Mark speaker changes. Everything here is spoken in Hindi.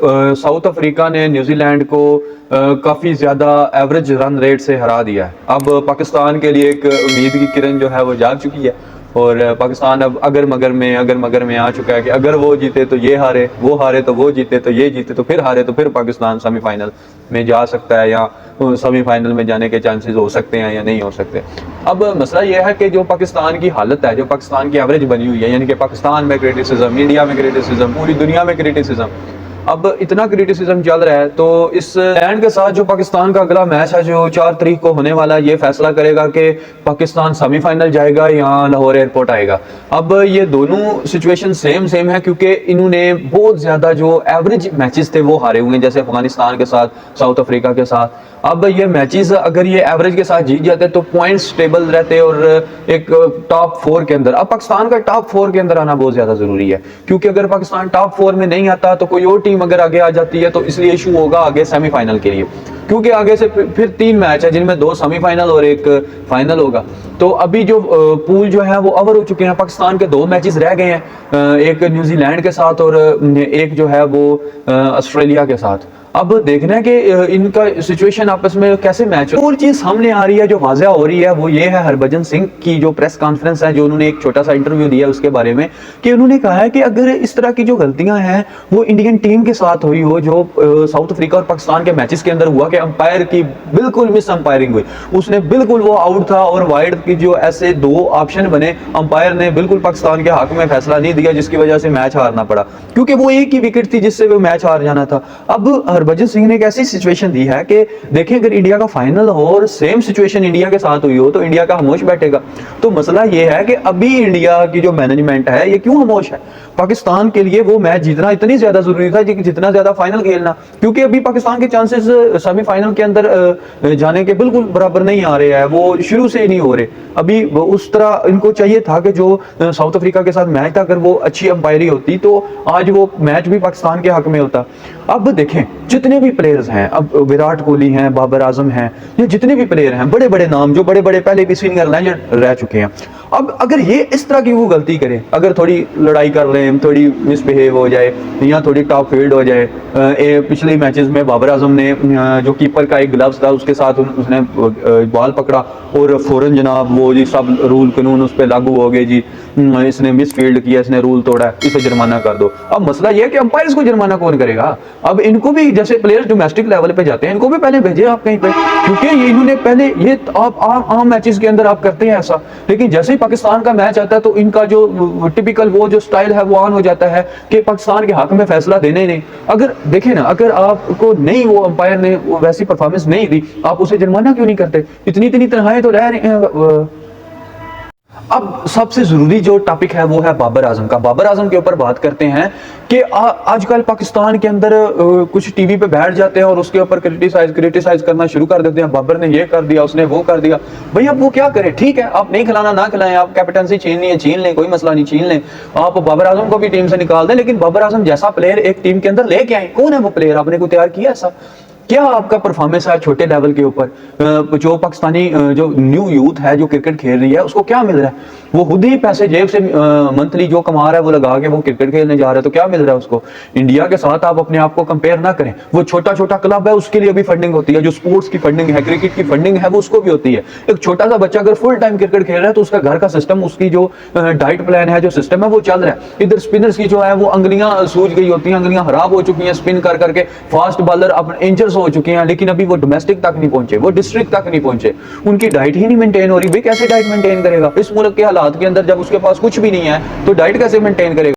Speaker 1: साउथ अफ्रीका ने न्यूजीलैंड को काफ़ी ज़्यादा एवरेज रन रेट से हरा दिया है। अब पाकिस्तान के लिए एक उम्मीद की किरण जो है वो जाग चुकी है और पाकिस्तान अब अगर मगर में आ चुका है कि अगर वो जीते तो ये हारे, वो हारे तो वो जीते, तो ये जीते तो फिर हारे, तो फिर पाकिस्तान सेमीफाइनल में जा सकता है या सेमीफाइनल में जाने के चांसेस हो सकते हैं या नहीं हो सकते। अब मसला ये है कि जो पाकिस्तान की हालत है, जो पाकिस्तान की एवरेज बनी हुई है, यानी कि पाकिस्तान में क्रिटिसिज्म, इंडिया में क्रिटिसिज्म, पूरी दुनिया में क्रिटिसिज्म, अब इतना क्रिटिसिज्म चल रहा है, तो इस लैंड के साथ जो पाकिस्तान का अगला मैच है जो 4 तारीख को होने वाला है, ये फैसला करेगा कि पाकिस्तान सेमीफाइनल जाएगा या लाहौर एयरपोर्ट आएगा। अब ये दोनों सिचुएशन सेम है क्योंकि इन्होंने बहुत ज्यादा जो एवरेज मैचेस थे वो हारे हुए हैं, जैसे अफगानिस्तान के साथ, साउथ अफ्रीका के साथ। अब ये मैचेस अगर ये एवरेज के साथ जीत जाते तो पॉइंट्स स्टेबल रहते और एक टॉप 4 के अंदर, अब पाकिस्तान का टॉप 4 के अंदर आना बहुत ज्यादा जरूरी है, क्योंकि अगर पाकिस्तान टॉप 4 में नहीं आता तो कोई और टीम अगर आगे आ जाती है तो इसलिए इशू होगा आगे सेमीफाइनल के लिए, क्योंकि आगे से फिर 3 मैच है जिनमें 2 सेमीफाइनल और 1 फाइनल होगा। तो अभी जो पूल जो है वो ओवर हो चुके हैं, पाकिस्तान के 2 मैचेस रह गए हैं, एक न्यूजीलैंड के साथ और एक जो है वो ऑस्ट्रेलिया के साथ। अब देखना है कि इनका सिचुएशन आपस में कैसे मैच हो। और चीज सामने आ रही है जो वाज़ह हो रही है वो ये है हरभजन सिंह की जो प्रेस कॉन्फ्रेंस है, जो उन्होंने एक छोटा सा इंटरव्यू दिया उसके बारे में, कि उन्होंने कहा है कि अगर इस तरह की जो गलतियां हैं वो इंडियन टीम के साथ हुई हो, जो साउथ अफ्रीका और पाकिस्तान के मैचेस के अंदर हुआ कि अंपायर की बिल्कुल मिस अंपायरिंग हुई, उसने बिल्कुल वो आउट था और वाइड की जो ऐसे 2 ऑप्शन बने, अंपायर ने बिल्कुल पाकिस्तान के हक में फैसला नहीं दिया, जिसकी वजह से मैच हारना पड़ा, क्योंकि वो एक ही विकेट थी जिससे वो मैच हार जाना था। अब हरभजन सिंह ने एक ऐसी सिचुएशन दी है कि देखें अगर इंडिया का फाइनल हो और सेम सिचुएशन इंडिया के साथ हुई हो तो इंडिया का खामोश बैठेगा। तो मसला ये है कि अभी इंडिया की जो मैनेजमेंट है ये क्यों खामोश है। पाकिस्तान के लिए वो मैच जीतना इतनी ज्यादा जरूरी था जितना ज्यादा फाइनल खेलना, क्योंकि अभी पाकिस्तान के चांसेस सेमीफाइनल के अंदर जाने के बिल्कुल बराबर नहीं आ रहे हैं, वो शुरू से ही नहीं हो रहे। अभी उस तरह इनको चाहिए था कि जो साउथ अफ्रीका के साथ मैच था अगर वो अच्छी अंपायरी होती तो आज वो मैच भी पाकिस्तान के हक में होता। अब देखें जितने भी प्लेयर्स हैं, अब विराट कोहली हैं, बाबर आजम हैं, ये जितने भी प्लेयर हैं, बड़े बड़े नाम जो बड़े बड़े पहले भी सीनियर लेजेंड रह चुके हैं, अब अगर ये इस तरह की वो गलती करें, अगर थोड़ी लड़ाई कर लें, थोड़ी मिसबिहेव हो जाए या थोड़ी टॉप फील्ड हो जाए, पिछले मैचेस में बाबर आजम ने जो कीपर का एक ग्लव्स था उसके साथ उसने बॉल पकड़ा और फौरन जनाब वो जी सब रूल कानून उस पर लागू हो गए जी, इसने मिस फील्ड किया, इसने रूल तोड़ा, इसे जुर्माना कर दो। अब मसला यह है कि अंपायर्स को जुर्माना कौन करेगा। अब इनको भी जैसे प्लेयर्स डोमेस्टिक लेवल पे जाते हैं इनको भी पहले भेजे आप कहीं पे, क्योंकि ये इन्होंने पहले ये आप आम मैचेस के अंदर आप करते हैं ऐसा, लेकिन जैसे ही पाकिस्तान का मैच आता है तो इनका जो टिपिकल वो जो स्टाइल है वो ऑन हो जाता है कि पाकिस्तान के हक में फैसला देने ही नहीं। अगर देखें ना, अगर आपको नहीं वो अंपायर ने वैसी परफॉर्मेंस नहीं दी, आप उसे जुर्माना क्यों नहीं करते। इतनी तनहाएं तो रह रही हैं। अब सबसे जरूरी जो टॉपिक है वो है बाबर आजम का। बाबर आजम के ऊपर बात करते हैं कि आजकल पाकिस्तान के अंदर कुछ टीवी पे बैठ जाते हैं और उसके ऊपर क्रिटिसाइज करना शुरू कर देते हैं, बाबर ने ये कर दिया, उसने वो कर दिया। भैया वो क्या करे, ठीक है आप नहीं खिलाना ना खिलाएं, आप कैप्टनसी छीननी है छीन लें, कोई मसला नहीं, छीन लें, आप बाबर आजम को भी टीम से निकाल दें, लेकिन बाबर आजम जैसा प्लेयर एक टीम के अंदर लेके आए, कौन है वो प्लेयर, आपने को तैयार किया ऐसा? क्या आपका परफॉर्मेंस है छोटे लेवल के ऊपर? जो पाकिस्तानी जो न्यू यूथ है जो क्रिकेट खेल रही है उसको क्या मिल रहा है? वो खुद ही पैसे जेब से मंथली जो कमा रहा है वो लगा के वो क्रिकेट खेलने जा रहा है, तो क्या मिल रहा है उसको? इंडिया के साथ आप अपने आप को कंपेयर ना करें। वो छोटा छोटा क्लब है उसके लिए भी फंडिंग होती है, जो स्पोर्ट्स की फंडिंग है, क्रिकेट की फंडिंग है वो उसको भी होती है। एक छोटा सा बच्चा अगर फुल टाइम क्रिकेट खेल रहा है तो उसका घर का सिस्टम, उसकी जो डाइट प्लान है, जो सिस्टम है वो चल रहा है। इधर स्पिनर्स की जो है वो अंगलियां सूज गई होती हैं, अंगलियां खराब हो चुकी हैं स्पिन कर करके, फास्ट बॉलर अपने इंजर्स हो चुके हैं, लेकिन अभी वो डोमेस्टिक तक नहीं पहुंचे, वो डिस्ट्रिक्ट तक नहीं पहुंचे, उनकी डाइट ही नहीं मेंटेन हो रही। भाई कैसे डाइट मेंटेन करेगा इस मुल्क के हालात के अंदर, जब उसके पास कुछ भी नहीं है तो डाइट कैसे मेंटेन करेगा?